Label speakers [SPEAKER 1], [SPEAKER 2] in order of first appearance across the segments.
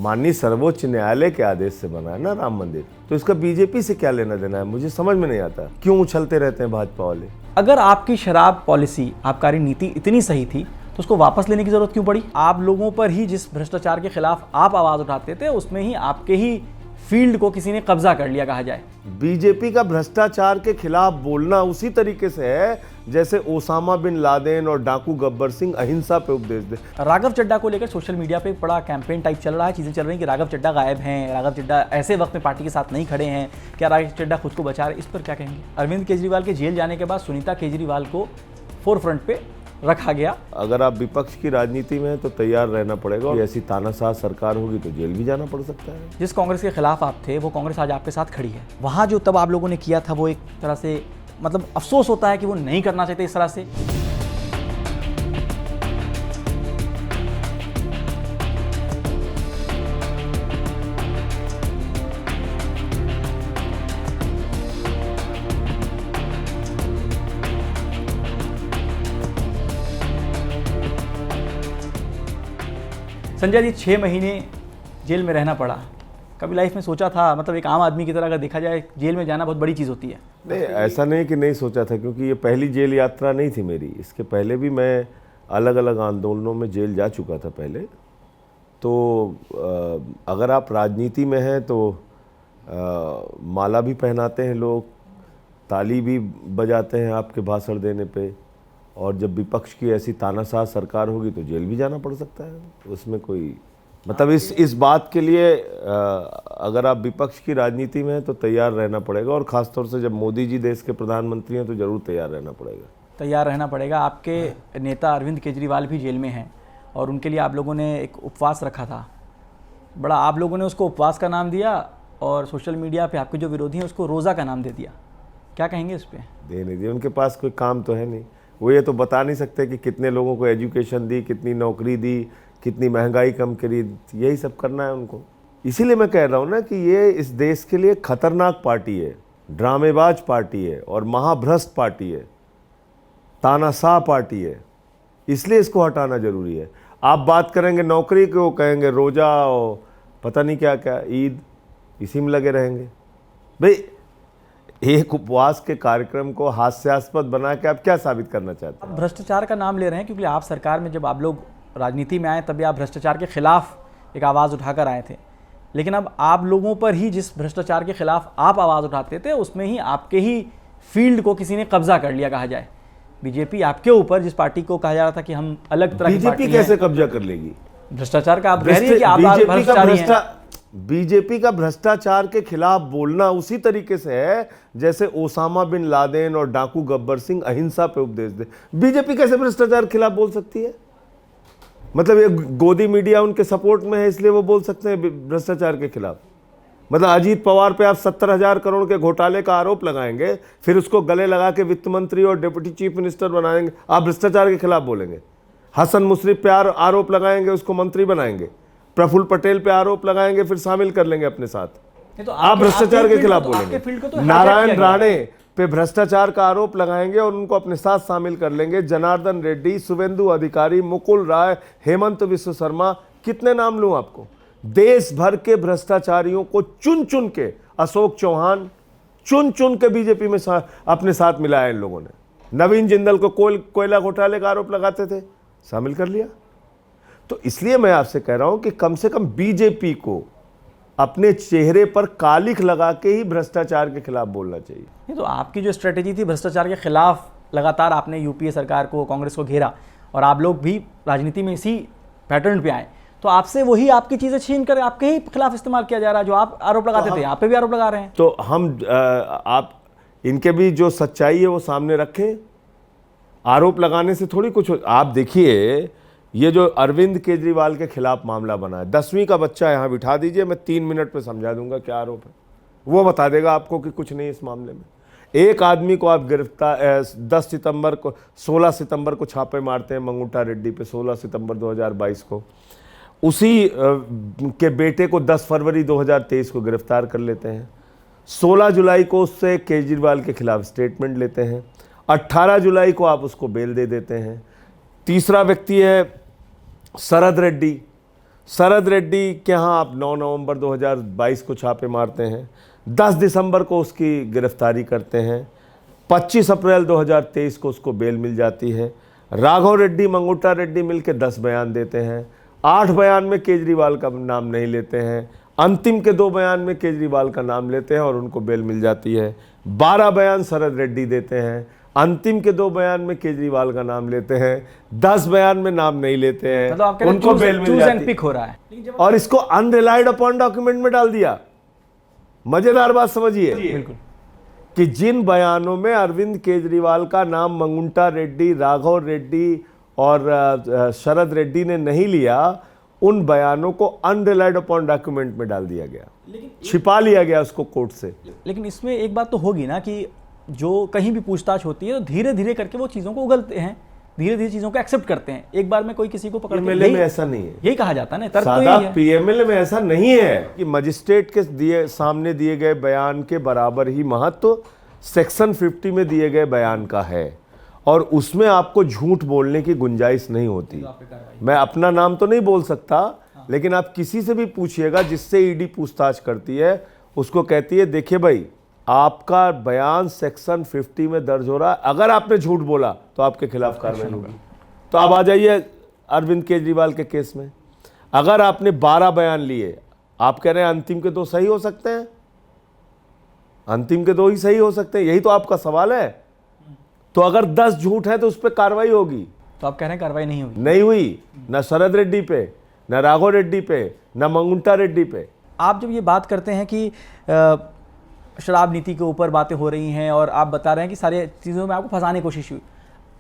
[SPEAKER 1] माननीय सर्वोच्च न्यायालय के आदेश से बना है ना राम मंदिर, तो इसका बीजेपी से क्या लेना देना है? मुझे समझ में नहीं आता क्यों उछलते रहते हैं भाजपा वाले।
[SPEAKER 2] अगर आपकी शराब पॉलिसी, आबकारी नीति इतनी सही थी तो उसको वापस लेने की जरूरत क्यों पड़ी? आप लोगों पर ही जिस भ्रष्टाचार के खिलाफ आप आवाज उठाते थे उसमें ही आपके ही फील्ड को किसी ने कब्जा कर लिया कहा जाए।
[SPEAKER 1] बीजेपी का भ्रष्टाचार के खिलाफ बोलना उसी तरीके से है जैसे ओसामा बिन लादेन और डाकू गब्बर सिंह अहिंसा पे उपदेश दे।
[SPEAKER 2] राघव चड्ढा को लेकर सोशल मीडिया पे बड़ा कैंपेन टाइप चल रहा है, चीजें चल रही हैं कि राघव चड्ढा गायब हैं, राघव चड्ढा ऐसे वक्त में पार्टी के साथ नहीं खड़े हैं, क्या राघव चड्ढा खुद को बचा रहे? इस पर क्या कहेंगे? अरविंद केजरीवाल के जेल जाने के बाद सुनीता केजरीवाल को फोर फ्रंट पे रखा गया।
[SPEAKER 1] अगर आप विपक्ष की राजनीति में हैं तो तैयार रहना पड़ेगा, और ऐसी तानाशाह सरकार होगी तो जेल भी जाना पड़ सकता है।
[SPEAKER 2] जिस कांग्रेस के खिलाफ आप थे वो कांग्रेस आज आपके साथ खड़ी है। वहां जो तब आप लोगों ने किया था वो एक तरह से मतलब अफसोस होता है कि वो नहीं करना चाहते इस तरह से। संजय जी 6 महीने जेल में रहना पड़ा, कभी लाइफ में सोचा था, मतलब एक आम आदमी की तरह अगर देखा जाए जेल में जाना बहुत बड़ी चीज़ होती है?
[SPEAKER 1] नहीं, ऐसा नहीं कि नहीं सोचा था, क्योंकि ये पहली जेल यात्रा नहीं थी मेरी। इसके पहले भी मैं अलग अलग आंदोलनों में जेल जा चुका था पहले। तो अगर आप राजनीति में हैं तो माला भी पहनाते हैं लोग, ताली भी बजाते हैं आपके भाषण देने पे, और जब विपक्ष की ऐसी तानाशाह सरकार होगी तो जेल भी जाना पड़ सकता है। उसमें कोई मतलब इस बात के लिए अगर आप विपक्ष की राजनीति में हैं तो तैयार रहना पड़ेगा, और ख़ासतौर से जब मोदी जी देश के प्रधानमंत्री हैं तो ज़रूर तैयार रहना पड़ेगा।
[SPEAKER 2] तैयार रहना पड़ेगा। आपके नेता अरविंद केजरीवाल भी जेल में हैं और उनके लिए आप लोगों ने एक उपवास रखा था, बड़ा आप लोगों ने उसको उपवास का नाम दिया और सोशल मीडिया पे आपके जो विरोधी हैं उसको रोज़ा का नाम दे दिया। क्या कहेंगे इस पर?
[SPEAKER 1] देने दिए, उनके पास कोई काम तो है नहीं। वो ये तो बता नहीं सकते कि कितने लोगों को एजुकेशन दी, कितनी नौकरी दी, कितनी महंगाई कम करी, यही सब करना है उनको। इसीलिए मैं कह रहा हूँ ना कि ये इस देश के लिए खतरनाक पार्टी है, ड्रामेबाज पार्टी है और महाभ्रष्ट पार्टी है, तानाशाह पार्टी है, इसलिए इसको हटाना जरूरी है। आप बात करेंगे नौकरी की, वो कहेंगे रोजा और पता नहीं क्या क्या, ईद, इसी में लगे रहेंगे। भाई एक उपवास के कार्यक्रम को हास्यास्पद बना के आप क्या साबित करना चाहते हैं?
[SPEAKER 2] आप भ्रष्टाचार का नाम ले रहे हैं क्योंकि आप सरकार में जब आप लोग राजनीति में आए तभी आप भ्रष्टाचार के खिलाफ एक आवाज़ उठाकर आए थे, लेकिन अब आप लोगों पर ही जिस भ्रष्टाचार के खिलाफ आप आवाज़ उठाते थे उसमें ही आपके ही फील्ड को किसी ने कब्जा कर लिया कहा जाए। बीजेपी आपके ऊपर, जिस पार्टी को कहा जा रहा था कि हम अलग तरह की पार्टी
[SPEAKER 1] बीजेपी कैसे कब्जा कर लेगी?
[SPEAKER 2] भ्रष्टाचार का आप कह रही हैं कि आप भ्रष्टाचारी हैं।
[SPEAKER 1] बीजेपी का भ्रष्टाचार के खिलाफ बोलना उसी तरीके से है जैसे ओसामा बिन लादेन और डाकू गब्बर सिंह अहिंसा पे उपदेश दे। बीजेपी कैसे भ्रष्टाचार के खिलाफ बोल सकती है? मतलब ये गोदी मीडिया उनके सपोर्ट में है इसलिए वो बोल सकते हैं भ्रष्टाचार के खिलाफ। मतलब अजीत पवार पे आप 70,000 करोड़ के घोटाले का आरोप लगाएंगे, फिर उसको गले लगा के वित्त मंत्री और डिप्टी चीफ मिनिस्टर बनाएंगे, आप भ्रष्टाचार के खिलाफ बोलेंगे। हसन मुशर्रफ पे आरोप लगाएंगे, उसको मंत्री बनाएंगे। प्रफुल्ल पटेल पे आरोप लगाएंगे, फिर शामिल कर लेंगे अपने साथ।
[SPEAKER 2] तो
[SPEAKER 1] आप भ्रष्टाचार के खिलाफ बोलेंगे।
[SPEAKER 2] तो
[SPEAKER 1] नारायण राणे पे भ्रष्टाचार का आरोप लगाएंगे और उनको अपने साथ शामिल कर लेंगे। जनार्दन रेड्डी, शुभेंदु अधिकारी, मुकुल राय, हेमंत विश्व शर्मा, कितने नाम लूं आपको? देश भर के भ्रष्टाचारियों को चुन चुन के, अशोक चौहान चुन चुन के बीजेपी में अपने साथ मिलाया इन लोगों ने। नवीन जिंदल को कोयला घोटाले का आरोप लगाते थे, शामिल कर लिया। तो इसलिए मैं आपसे कह रहा हूं कि कम से कम बीजेपी को अपने चेहरे पर कालिख लगा के ही भ्रष्टाचार के खिलाफ बोलना चाहिए।
[SPEAKER 2] ये तो आपकी जो स्ट्रेटेजी थी भ्रष्टाचार के खिलाफ, लगातार आपने यूपीए सरकार को, कांग्रेस को घेरा और आप लोग भी राजनीति में इसी पैटर्न पे आए, तो आपसे वही आपकी चीजें छीन कर आपके ही खिलाफ इस्तेमाल किया जा रहा है। जो आप आरोप लगाते थे, आप पे भी आरोप लगा रहे हैं।
[SPEAKER 1] तो हम आप इनके भी जो सच्चाई है वो सामने रखें। आरोप लगाने से थोड़ी कुछ आप देखिए, ये जो अरविंद केजरीवाल के खिलाफ मामला बना है, 10वीं का बच्चा यहाँ बिठा दीजिए, मैं 3 मिनट पे समझा दूंगा क्या आरोप है। वो बता देगा आपको कि कुछ नहीं इस मामले में। एक आदमी को आप गिरफ्तार 16 सितंबर को छापे मारते हैं मंगूटा रेड्डी पे, 16 सितंबर 2022 को। उसी के बेटे को 10 फरवरी 2023 को गिरफ्तार कर लेते हैं। 16 जुलाई को उससे केजरीवाल के खिलाफ स्टेटमेंट लेते हैं। 18 जुलाई को आप उसको बेल दे देते हैं। तीसरा व्यक्ति है शरद रेड्डी। शरद रेड्डी के यहाँ आप 9 नवंबर 2022 को छापे मारते हैं, 10 दिसंबर को उसकी गिरफ्तारी करते हैं, 25 अप्रैल 2023 को उसको बेल मिल जाती है। राघव रेड्डी मंगुट्टा रेड्डी मिलकर 10 बयान देते हैं, 8 बयान में केजरीवाल का नाम नहीं लेते हैं, अंतिम के 2 बयान में केजरीवाल का नाम लेते हैं और उनको बेल मिल जाती है। 12 बयान शरद रेड्डी देते हैं, अंतिम के 2 बयान में केजरीवाल का नाम लेते हैं, 10 बयान में नाम नहीं लेते हैं,
[SPEAKER 2] मतलब आप
[SPEAKER 1] उनको बेल मिल जाती है।
[SPEAKER 2] पिक हो रहा है
[SPEAKER 1] और इसको अनरिलाइड अपॉन डॉक्यूमेंट में डाल दिया। मजेदार बात समझिए
[SPEAKER 2] बिल्कुल
[SPEAKER 1] कि जिन बयानों में अरविंद केजरीवाल का नाम मंगुंटा रेड्डी, राघव रेड्डी और शरद रेड्डी ने नहीं लिया, उन बयानों को अनरिलाइड अपॉन डॉक्यूमेंट में डाल दिया गया, छिपा लिया गया उसको कोर्ट से।
[SPEAKER 2] लेकिन इसमें एक बात तो होगी ना कि जो कहीं भी पूछताछ होती है तो धीरे धीरे करके वो चीज़ों को उगलते हैं, धीरे धीरे चीज़ों को एक्सेप्ट करते हैं। एक बार में कोई किसी को पकड़ के
[SPEAKER 1] पीएमएलए में ऐसा नहीं है,
[SPEAKER 2] यही कहा जाता है ना, तर्क तो
[SPEAKER 1] सादा
[SPEAKER 2] यही है।
[SPEAKER 1] पीएमएलए में ऐसा नहीं है कि मजिस्ट्रेट के सामने दिए गए बयान के बराबर ही महत्व सेक्शन 50 में दिए गए बयान का है और उसमें आपको झूठ बोलने की गुंजाइश नहीं होती। मैं अपना नाम तो नहीं बोल सकता, लेकिन आप किसी से भी पूछिएगा जिससे ईडी पूछताछ करती है, उसको कहती है देखिए भाई आपका बयान सेक्शन 50 में दर्ज हो रहा है, अगर आपने झूठ बोला तो आपके खिलाफ कार्रवाई होगी। तो आप आ जाइए अरविंद केजरीवाल के केस में, अगर आपने 12 बयान लिए, आप कह रहे हैं अंतिम के 2 सही हो सकते हैं, अंतिम के 2 ही सही हो सकते हैं, यही तो आपका सवाल है। तो अगर 10 झूठ है तो उस पर कार्रवाई होगी,
[SPEAKER 2] तो आप कह रहे हैं कार्रवाई नहीं होगी?
[SPEAKER 1] नहीं हुई, न शरद रेड्डी पे, न राघव रेड्डी पे, न मंगुंटा रेड्डी पे।
[SPEAKER 2] आप जब ये बात करते हैं कि शराब नीति के ऊपर बातें हो रही हैं और आप बता रहे हैं कि सारी चीज़ों में आपको फंसाने की कोशिश हुई,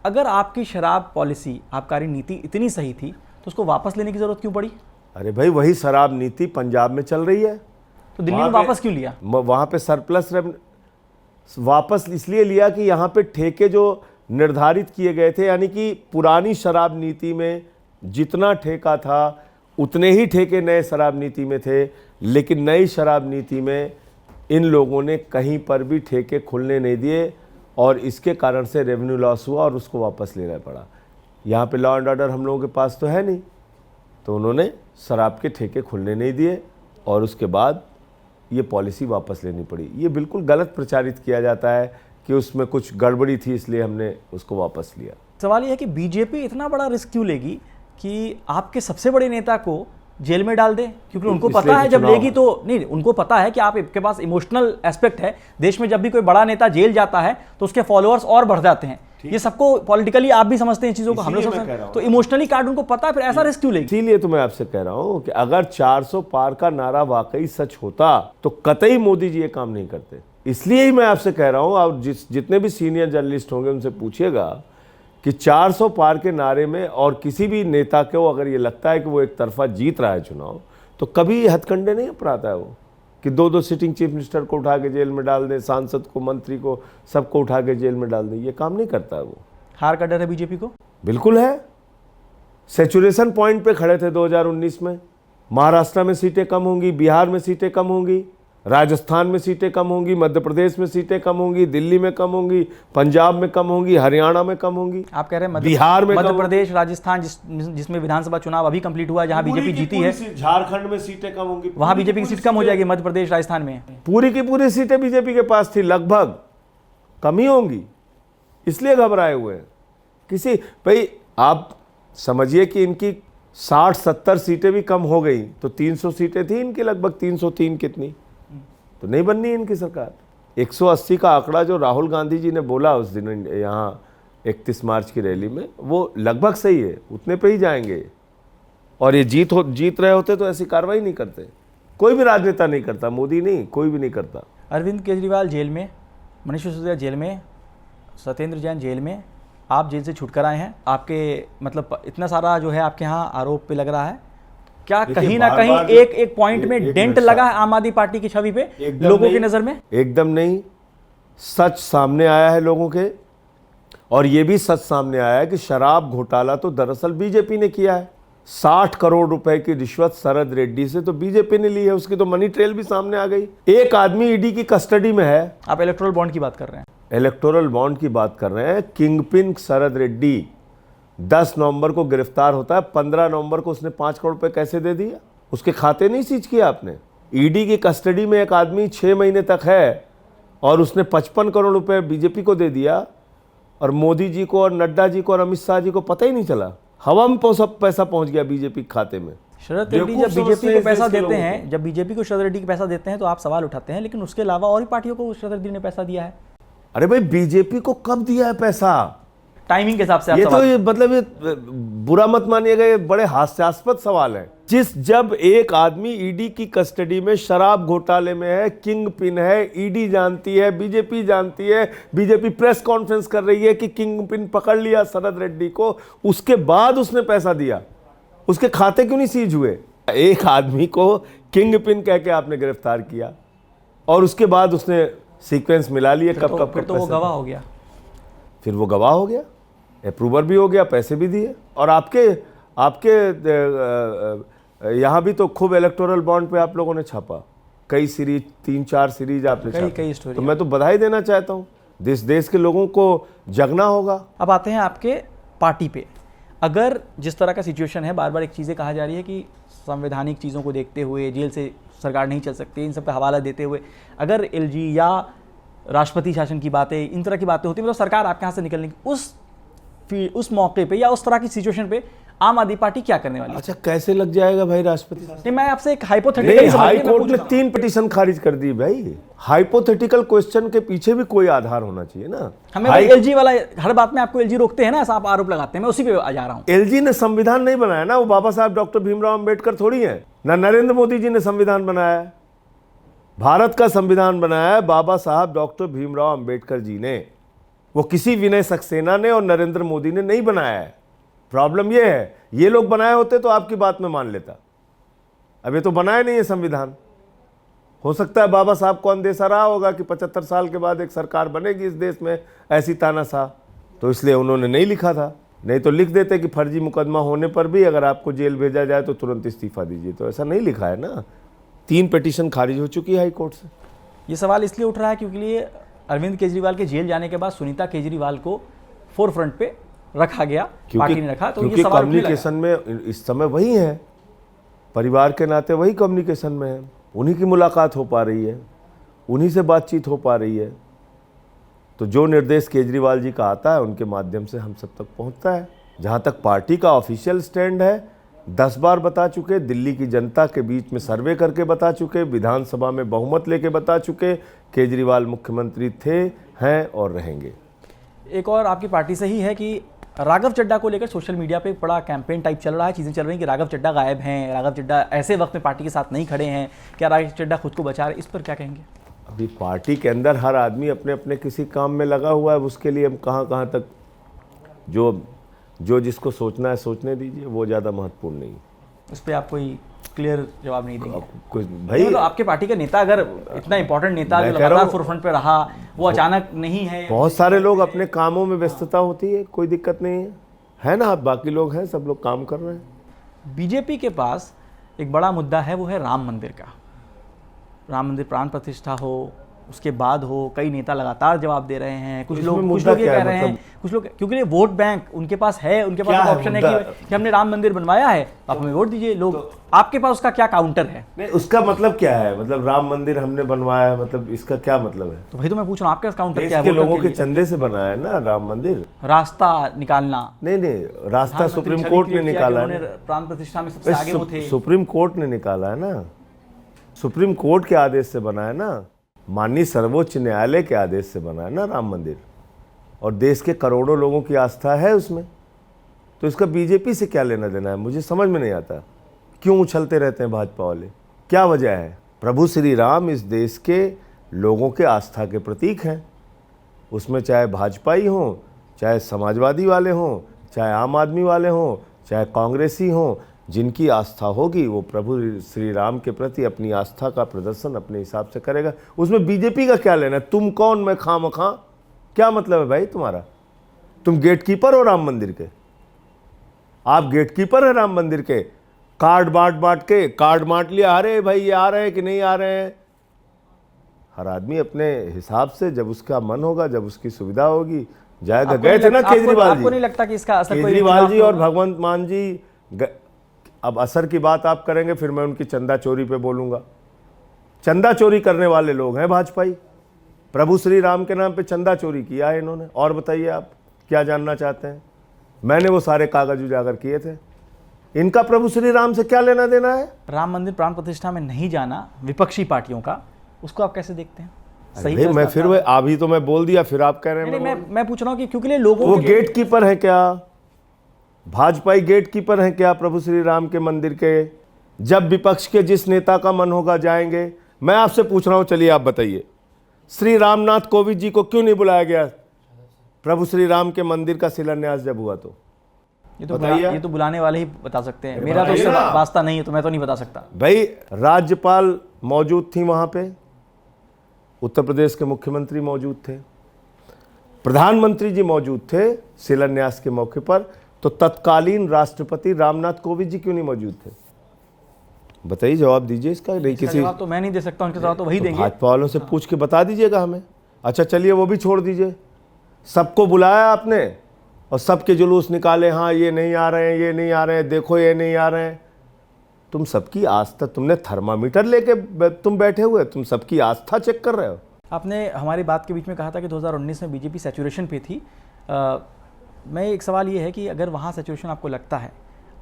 [SPEAKER 2] अगर आपकी शराब पॉलिसी, आबकारी नीति इतनी सही थी तो उसको वापस लेने की जरूरत क्यों पड़ी?
[SPEAKER 1] अरे भाई वही शराब नीति पंजाब में चल रही है,
[SPEAKER 2] तो दिल्ली में वापस क्यों लिया?
[SPEAKER 1] वहां पे सरप्लस वापस इसलिए लिया कि यहाँ पे ठेके जो निर्धारित किए गए थे, यानी कि पुरानी शराब नीति में जितना ठेका था उतने ही ठेके नए शराब नीति में थे, लेकिन नई शराब नीति में इन लोगों ने कहीं पर भी ठेके खुलने नहीं दिए और इसके कारण से रेवेन्यू लॉस हुआ और उसको वापस लेना पड़ा। यहाँ पे लॉ एंड ऑर्डर हम लोगों के पास तो है नहीं, तो उन्होंने शराब के ठेके खुलने नहीं दिए और उसके बाद ये पॉलिसी वापस लेनी पड़ी। ये बिल्कुल गलत प्रचारित किया जाता है कि उसमें कुछ गड़बड़ी थी इसलिए हमने उसको वापस लिया।
[SPEAKER 2] सवाल ये है कि बीजेपी इतना बड़ा रिस्क क्यों लेगी कि आपके सबसे बड़े नेता को जेल में डाल दे, क्योंकि उनको पता है जब लेगी तो नहीं, उनको पता है कि आपके पास इमोशनल एस्पेक्ट है। देश में जब भी कोई बड़ा नेता जेल जाता है तो उसके फॉलोअर्स और बढ़ जाते हैं। ये सबको पॉलिटिकली आप भी समझते हैं चीजों को, हम लोग समझते हैं, तो इमोशनली कार्ड उनको पता है, फिर ऐसा रिस्क क्यों लेगी?
[SPEAKER 1] इसीलिए तो मैं आपसे कह रहा हूं कि अगर 400 पार का नारा वाकई सच होता तो कतई मोदी जी ये काम नहीं करते। इसलिए ही मैं आपसे कह रहा हूं, और जितने भी सीनियर जर्नलिस्ट होंगे उनसे पूछिएगा कि 400 पार के नारे में और किसी भी नेता को अगर ये लगता है कि वो एक तरफा जीत रहा है चुनाव, तो कभी हथकंडे नहीं अपनाता है वो कि 2-2 सिटिंग चीफ मिनिस्टर को उठा के जेल में डाल दें, सांसद को, मंत्री को, सबको उठा के जेल में डाल दें। ये काम नहीं करता है वो।
[SPEAKER 2] हार का डर है बीजेपी को?
[SPEAKER 1] बिल्कुल है। सैचुरेशन पॉइंट पे खड़े थे 2019 में। महाराष्ट्र में सीटें कम होंगी, बिहार में सीटें कम होंगी, राजस्थान में सीटें कम होंगी, मध्य प्रदेश में सीटें कम होंगी, दिल्ली में कम होंगी, पंजाब में कम होंगी, हरियाणा में कम होंगी।
[SPEAKER 2] आप कह रहे हैं
[SPEAKER 1] बिहार में,
[SPEAKER 2] मध्य प्रदेश, राजस्थान जिसमें विधानसभा चुनाव अभी कंप्लीट हुआ है, जहां बीजेपी जीती है,
[SPEAKER 1] झारखंड में सीटें कम होंगी,
[SPEAKER 2] वहां बीजेपी की सीट कम हो जाएगी। मध्य प्रदेश, राजस्थान में
[SPEAKER 1] पूरी की पूरी सीटें बीजेपी के पास थी, लगभग कम ही होंगी, इसलिए घबराए हुए हैं। किसी भाई आप समझिए कि इनकी 60-70 सीटें भी कम हो गई तो 300 सीटें थी इनकी, लगभग 303 कितनी, तो नहीं बननी इनकी सरकार। 180 का आंकड़ा जो राहुल गांधी जी ने बोला उस दिन यहाँ 31 मार्च की रैली में, वो लगभग सही है, उतने पे ही जाएंगे। और ये जीत रहे होते तो ऐसी कार्रवाई नहीं करते, कोई भी राजनेता नहीं करता, मोदी नहीं, कोई भी नहीं करता।
[SPEAKER 2] अरविंद केजरीवाल जेल में, मनीष सिसोदिया जेल में, सत्येंद्र जैन जेल में, आप जेल से छूट कर आए हैं। आपके मतलब इतना सारा जो है आपके यहाँ आरोप पे लग रहा है, क्या कहीं ना कहीं एक पॉइंट में डेंट लगा है आम आदमी पार्टी की छवि पे लोगों की नजर में?
[SPEAKER 1] एकदम नहीं, सच सामने आया है लोगों के, और ये भी सच सामने आया है कि शराब घोटाला तो दरअसल बीजेपी ने किया है। 60 करोड़ रुपए की रिश्वत शरद रेड्डी से तो बीजेपी ने ली है, उसकी तो मनी ट्रेल भी सामने आ गई। एक आदमी ईडी की कस्टडी में है।
[SPEAKER 2] आप इलेक्टोरल बॉन्ड की बात कर रहे हैं?
[SPEAKER 1] इलेक्टोरल बॉन्ड की बात कर रहे हैं। किंगपिन शरद रेड्डी 10 नवंबर को गिरफ्तार होता है, 15 नवंबर को उसने 5 करोड़ रुपए कैसे दे दिया? उसके खाते नहीं सीज किया आपने? ईडी की कस्टडी में एक आदमी 6 महीने तक है और उसने 55 करोड़ रुपए बीजेपी को दे दिया, और मोदी जी को और नड्डा जी को और अमित शाह जी को पता ही नहीं चला। हवा में सब पैसा पहुंच गया बीजेपी के खाते में।
[SPEAKER 2] शरद रेड्डी जब बीजेपी को पैसा देते हैं, जब बीजेपी को शरद रेड्डी को पैसा देते हैं तो आप सवाल उठाते हैं, लेकिन उसके अलावा और भी पार्टियों को शरद रेड्डी ने पैसा दिया है।
[SPEAKER 1] अरे भाई, बीजेपी को कब दिया है पैसा?
[SPEAKER 2] टाइमिंग के हिसाब से आप
[SPEAKER 1] ये
[SPEAKER 2] सवाल
[SPEAKER 1] तो ये मतलब ये बुरा मत मानिएगा, ये बड़े हास्यास्पद सवाल है। जब एक आदमी ईडी की कस्टडी में शराब घोटाले में है, किंग पिन है, ईडी जानती है, बीजेपी जानती है, बीजेपी प्रेस कॉन्फ्रेंस कर रही है कि किंग पिन पकड़ लिया शरद रेड्डी को, उसके बाद उसने पैसा दिया, उसके खाते क्यों नहीं सीज हुए? एक आदमी को किंग पिन कह के आपने गिरफ्तार किया और उसके बाद उसने सीक्वेंस मिला लिए कब कब
[SPEAKER 2] फिर तो वो गवाह हो गया।
[SPEAKER 1] फिर वो गवाह हो गया, अप्रूवर भी हो गया, पैसे भी दिए। और आपके यहाँ भी तो खूब इलेक्टोरल बॉन्ड पे आप लोगों ने छापा, कई सीरीज, 3-4 सीरीज आपने छापा।
[SPEAKER 2] कई स्टोरी।
[SPEAKER 1] तो मैं तो बधाई देना चाहता हूँ, देश के लोगों को जगना होगा।
[SPEAKER 2] अब आते हैं आपके पार्टी पे। अगर जिस तरह का सिचुएशन है, बार बार एक चीज़ें कहा जा रही है कि संवैधानिक चीज़ों को देखते हुए जेल से सरकार नहीं चल सकती, इन सब का हवाला देते हुए अगर एलजी या राष्ट्रपति शासन की बातें, इन तरह की बातें होती हैं, मतलब सरकार आपके यहाँ से निकलने की उस मौके पे या उस तरह की सिचुएशन पे आम आदमी पार्टी क्या करने वाली है?
[SPEAKER 1] अच्छा, कैसे लग जाएगा भाई राष्ट्रपति?
[SPEAKER 2] नहीं, मैं आपसे एक हाइपोथेटिकल,
[SPEAKER 1] हाई कोर्ट ने 3 पिटीशन खारिज कर दी भाई। हाइपोथेटिकल क्वेश्चन के पीछे भी कोई आधार होना चाहिए ना।
[SPEAKER 2] हमें एलजी वाला, हर बात में आपको एलजी रोकते हैं ना, ऐसा आप आरोप लगाते हैं, मैं उसी पे आ जा रहा हूँ।
[SPEAKER 1] एलजी ने संविधान नहीं बनाया ना, वो बाबा साहब डॉक्टर भीमराव अंबेडकर थोड़ी है ना, नरेंद्र मोदी जी ने संविधान बनाया है। भारत का संविधान बनाया है बाबा साहब डॉक्टर भीमराव अंबेडकर जी ने, वो किसी विनय सक्सेना ने और नरेंद्र मोदी ने नहीं बनाया है। प्रॉब्लम ये है, ये लोग बनाए होते तो आपकी बात में मान लेता। अब ये तो बनाया नहीं है संविधान। हो सकता है बाबा साहब को अंदेशा रहा होगा कि 75 साल के बाद एक सरकार बनेगी इस देश में, ऐसी तानाशाह, तो इसलिए उन्होंने नहीं लिखा था। नहीं तो लिख देते कि फर्जी मुकदमा होने पर भी अगर आपको जेल भेजा जाए तो तुरंत इस्तीफा दीजिए, तो ऐसा नहीं लिखा है ना। 3 पिटीशन खारिज हो चुकी है हाई कोर्ट से।
[SPEAKER 2] ये सवाल इसलिए उठ रहा है क्योंकि अरविंद केजरीवाल के जेल जाने के बाद सुनीता केजरीवाल को फोर फ्रंट पे रखा गया, पार्टी ने रखा, तो ये सवाल
[SPEAKER 1] कम्युनिकेशन में इस समय वही है, परिवार के नाते वही कम्युनिकेशन में है, उन्हीं की मुलाकात हो पा रही है, उन्हीं से बातचीत हो पा रही है। तो जो निर्देश केजरीवाल जी का आता है उनके माध्यम से हम सब तक पहुंचता है। जहां तक पार्टी का ऑफिशियल स्टैंड है, 10 बार बता चुके, दिल्ली की जनता के बीच में सर्वे करके बता चुके, विधानसभा में बहुमत लेके बता चुके, केजरीवाल मुख्यमंत्री थे, हैं और रहेंगे।
[SPEAKER 2] एक और आपकी पार्टी से ही है कि राघव चड्ढा को लेकर सोशल मीडिया पे बड़ा कैंपेन टाइप चल रहा है, चीज़ें चल रही हैं कि राघव चड्ढा गायब हैं, राघव चड्ढा ऐसे वक्त में पार्टी के साथ नहीं खड़े हैं, क्या राघव चड्ढा खुद को बचा रहे, इस पर क्या कहेंगे?
[SPEAKER 1] अभी पार्टी के अंदर हर आदमी अपने अपने किसी काम में लगा हुआ है, उसके लिए हम कहाँ तक जो जिसको सोचना है सोचने दीजिए, वो ज़्यादा महत्वपूर्ण नहीं।
[SPEAKER 2] उस पर आप कोई क्लियर जवाब नहीं देंगे?
[SPEAKER 1] कुछ भाई,
[SPEAKER 2] तो आपके पार्टी का नेता, अगर इतना इंपॉर्टेंट नेता जो लगातार फोरफ्रंट पे रहा, वो अचानक नहीं है।
[SPEAKER 1] बहुत सारे लोग अपने कामों में व्यस्तता होती है, कोई दिक्कत नहीं है ना। बाकी लोग हैं, सब लोग काम कर रहे हैं।
[SPEAKER 2] बीजेपी के पास एक बड़ा मुद्दा है, वो है राम मंदिर का। राम मंदिर प्राण प्रतिष्ठा हो, उसके बाद हो, कई नेता लगातार जवाब दे रहे हैं। कुछ लोग ये कह रहे हैं, कुछ लोग, क्योंकि ये वोट बैंक उनके पास है, उनके पास ऑप्शन है कि हमने राम मंदिर बनवाया है, आप हमें वोट दीजिए। लोग, आपके पास उसका क्या काउंटर है?
[SPEAKER 1] नहीं, उसका मतलब क्या है? मतलब राम मंदिर हमने बनवाया है, मतलब इसका क्या मतलब है?
[SPEAKER 2] तो भाई तो मैं पूछ रहा हूँ, आपका काउंटर क्या है?
[SPEAKER 1] इसके लोगों के चंदे से बनाया है ना राम मंदिर।
[SPEAKER 2] रास्ता निकालना,
[SPEAKER 1] नहीं, रास्ता सुप्रीम कोर्ट ने निकाला है।
[SPEAKER 2] प्राण प्रतिष्ठा में सबसे आगे वो थे,
[SPEAKER 1] सुप्रीम कोर्ट ने निकाला है ना, सुप्रीम कोर्ट के आदेश से बना है ना, माननीय सर्वोच्च न्यायालय के आदेश से बना है ना राम मंदिर, और देश के करोड़ों लोगों की आस्था है उसमें। तो इसका बीजेपी से क्या लेना देना है? मुझे समझ में नहीं आता, क्यों उछलते रहते हैं भाजपा वाले, क्या वजह है? प्रभु श्री राम इस देश के लोगों के आस्था के प्रतीक हैं, उसमें चाहे भाजपाई हों, चाहे समाजवादी वाले हों, चाहे आम आदमी वाले हों, चाहे कांग्रेसी हों, जिनकी आस्था होगी वो प्रभु श्री राम के प्रति अपनी आस्था का प्रदर्शन अपने हिसाब से करेगा। उसमें बीजेपी का क्या लेना है? तुम कौन, मैं खामखा, क्या मतलब है भाई तुम्हारा? तुम गेटकीपर हो राम मंदिर के, आप गेटकीपर है राम मंदिर के। कार्ड बांट के कार्ड बांट लिया, अरे भाई ये आ रहे हैं कि नहीं आ रहे हैं। हर आदमी अपने हिसाब से, जब उसका मन होगा, जब उसकी सुविधा होगी, जाएगा। गए थे ना केजरीवाल जी।
[SPEAKER 2] आपको नहीं लगता कि इसका असर
[SPEAKER 1] केजरीवाल जी और भगवंत मान जी अब असर की बात आप करेंगे फिर मैं उनकी चंदा चोरी पे बोलूंगा। चंदा चोरी करने वाले लोग हैं भाजपाई। प्रभु श्री राम के नाम पे चंदा चोरी किया है इन्होंने। और बताइए आप क्या जानना चाहते हैं? मैंने वो सारे कागज उजागर किए थे। इनका प्रभु श्री राम से क्या लेना देना है?
[SPEAKER 2] राम मंदिर प्राण प्रतिष्ठा में नहीं जाना विपक्षी पार्टियों का, उसको आप कैसे देखते हैं? सही
[SPEAKER 1] भाई मैं फिर अभी तो मैं बोल दिया फिर आप कह रहे हैं
[SPEAKER 2] मैं पूछ रहा हूँ कि क्योंकि लोगों
[SPEAKER 1] वो गेट कीपर है क्या? भाजपाई गेट कीपर है क्या प्रभु श्री राम के मंदिर के? जब विपक्ष के जिस नेता का मन होगा जाएंगे। मैं आपसे पूछ रहा हूं, चलिए आप बताइए, श्री रामनाथ कोविंद जी को क्यों नहीं बुलाया गया प्रभु श्री राम के मंदिर का शिलान्यास जब हुआ? तो
[SPEAKER 2] ये तो बुलाने वाले ही बता सकते हैं, मेरा तो उससे वास्ता नहीं है, तो मैं तो नहीं बता सकता।
[SPEAKER 1] भाई राज्यपाल मौजूद थी वहां पे, उत्तर प्रदेश के मुख्यमंत्री मौजूद थे, प्रधानमंत्री जी मौजूद थे शिलान्यास के मौके पर, तो तत्कालीन राष्ट्रपति रामनाथ कोविंद जी क्यों नहीं मौजूद थे? बताइए, जवाब दीजिए इसका। नहीं किसी
[SPEAKER 2] जवाब तो मैं नहीं दे सकता, उनके जवाब तो वही देंगे।
[SPEAKER 1] भाजपा वालों से पूछ के बता दीजिएगा हमें। अच्छा चलिए वो भी छोड़ दीजिए, सबको बुलाया आपने और सबके जुलूस निकाले, हाँ ये नहीं आ रहे हैं, ये नहीं आ रहे हैं, देखो ये नहीं आ रहे हैं। तुम सबकी आस्था, तुमने थर्मामीटर लेके तुम बैठे हुए, तुम सबकी आस्था चेक कर रहे हो।
[SPEAKER 2] आपने हमारी बात के बीच में कहा था कि 2019 में बीजेपी सैचुरेशन पे थी। मैं एक सवाल ये है कि अगर वहाँ सैचुरेशन आपको लगता है,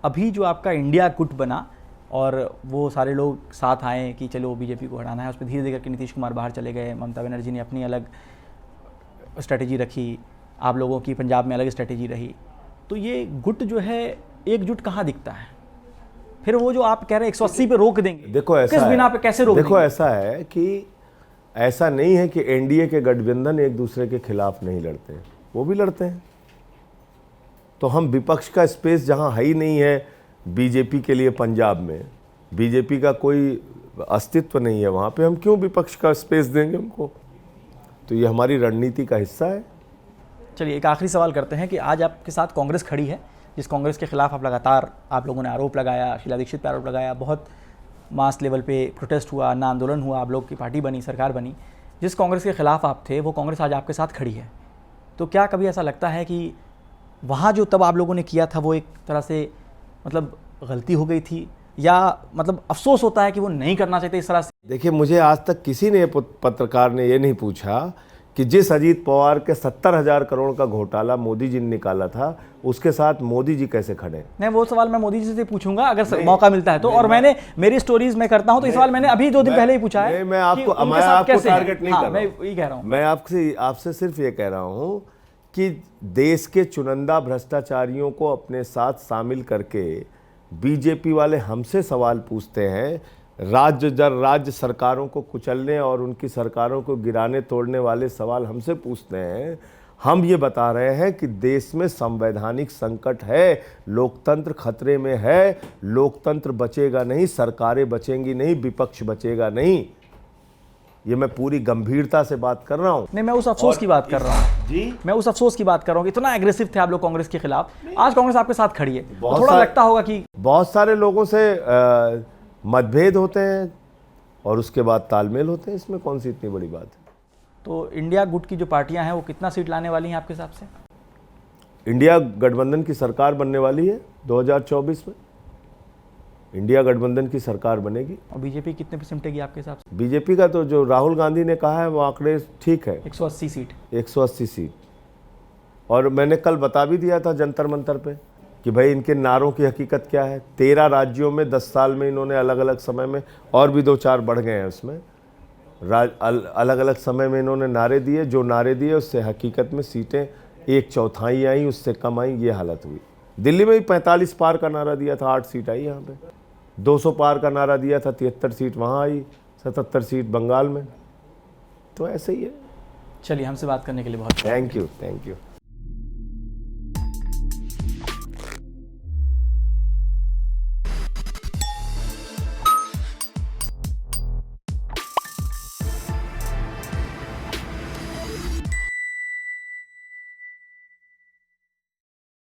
[SPEAKER 2] अभी जो आपका इंडिया गुट बना और वो सारे लोग साथ आए कि चलो बीजेपी को हटाना है, उस पर धीरे धीरे करके नीतीश कुमार बाहर चले गए, ममता बनर्जी ने अपनी अलग स्ट्रेटेजी रखी, आप लोगों की पंजाब में अलग स्ट्रेटेजी रही, तो ये गुट जो है एकजुट कहाँ दिखता है? फिर वो जो आप कह रहे हैं 180 पे रोक देंगे,
[SPEAKER 1] देखो ऐसा
[SPEAKER 2] किस बिना पे कैसे रोक
[SPEAKER 1] देखो
[SPEAKER 2] देंगे?
[SPEAKER 1] ऐसा है कि ऐसा नहीं है कि एनडीए के गठबंधन एक दूसरे के खिलाफ नहीं लड़ते, वो भी लड़ते हैं। तो हम विपक्ष का स्पेस जहां है ही नहीं है बीजेपी के लिए, पंजाब में बीजेपी का कोई अस्तित्व नहीं है, वहां पे हम क्यों विपक्ष का स्पेस देंगे उनको? तो ये हमारी रणनीति का हिस्सा है।
[SPEAKER 2] चलिए एक आखिरी सवाल करते हैं कि आज आपके साथ कांग्रेस खड़ी है, जिस कांग्रेस के खिलाफ आप लगातार आप लोगों ने आरोप लगाया, शीला दीक्षित पर आरोप लगाया, बहुत मास लेवल पे प्रोटेस्ट हुआ, ना आंदोलन हुआ, आप लोग की पार्टी बनी, सरकार बनी। जिस कांग्रेस के खिलाफ आप थे वो कांग्रेस आज आपके साथ खड़ी है, तो क्या कभी ऐसा लगता है कि वहाँ जो तब आप लोगों ने किया था वो एक तरह से मतलब गलती हो गई थी, या मतलब अफसोस होता है कि वो नहीं करना चाहते इस तरह से?
[SPEAKER 1] देखिए, मुझे आज तक किसी ने, पत्रकार ने ये नहीं पूछा कि जिस अजीत पवार के 70,000 करोड़ का घोटाला मोदी जी ने निकाला था, उसके साथ मोदी जी कैसे खड़े?
[SPEAKER 2] नहीं, वो सवाल मैं मोदी जी से पूछूंगा अगर मौका मिलता है तो। और मैंने मेरी स्टोरीज में करता हूं, तो ये सवाल मैंने अभी 2 दिन पहले ही पूछा है।
[SPEAKER 1] मैं आपको टारगेट नहीं कर रहा,
[SPEAKER 2] मैं ये कह रहा हूं,
[SPEAKER 1] मैं आपसे सिर्फ ये कह रहा हूं कि देश के चुनिंदा भ्रष्टाचारियों को अपने साथ शामिल करके बीजेपी वाले हमसे सवाल पूछते हैं, राज्य सरकारों को कुचलने और उनकी सरकारों को गिराने तोड़ने वाले सवाल हमसे पूछते हैं। हम ये बता रहे हैं कि देश में संवैधानिक संकट है, लोकतंत्र खतरे में है, लोकतंत्र बचेगा नहीं, सरकारें बचेंगी नहीं, विपक्ष बचेगा नहीं। ये मैं पूरी गंभीरता से बात कर रहा हूं।
[SPEAKER 2] नहीं, मैं उस अफसोस की बात कर रहा हूं
[SPEAKER 1] जी,
[SPEAKER 2] मैं उस अफसोस की बात कर रहा हूं कि इतना एग्रेसिव थे आप लोग कांग्रेस के खिलाफ, आज कांग्रेस आपके साथ खड़ी है, तो थोड़ा लगता होगा कि
[SPEAKER 1] बहुत सारे लोगों से मतभेद होते हैं और उसके बाद तालमेल होते हैं, इसमें कौन सी इतनी बड़ी बात है?
[SPEAKER 2] तो इंडिया गुट की जो पार्टियां हैं वो कितना सीट लाने वाली हैं आपके हिसाब से?
[SPEAKER 1] इंडिया गठबंधन की सरकार बनने वाली है 2024 में, इंडिया गठबंधन की सरकार बनेगी।
[SPEAKER 2] और बीजेपी कितने पे सिमटेगी आपके हिसाब से?
[SPEAKER 1] बीजेपी का तो जो राहुल गांधी ने कहा है वो आंकड़े ठीक है,
[SPEAKER 2] 180 सीट
[SPEAKER 1] 180 सीट। और मैंने कल बता भी दिया था जंतर मंतर पे कि भाई इनके नारों की हकीकत क्या है। 13 राज्यों में 10 साल में इन्होंने अलग अलग समय में, और भी 2-4 बढ़ गए हैं उसमें, अलग अलग समय में इन्होंने नारे दिए। जो नारे दिए उससे हकीकत में सीटें 1/4 आई, उससे कम आई, ये हालत हुई। दिल्ली में भी 45 पार का नारा दिया था, 8 सीट आई यहाँ पे। 200 पार का नारा दिया था, 73 सीट वहाँ आई, 77 सीट बंगाल में। तो ऐसे ही है।
[SPEAKER 2] चलिए, हमसे बात करने के लिए बहुत
[SPEAKER 1] थैंक यू।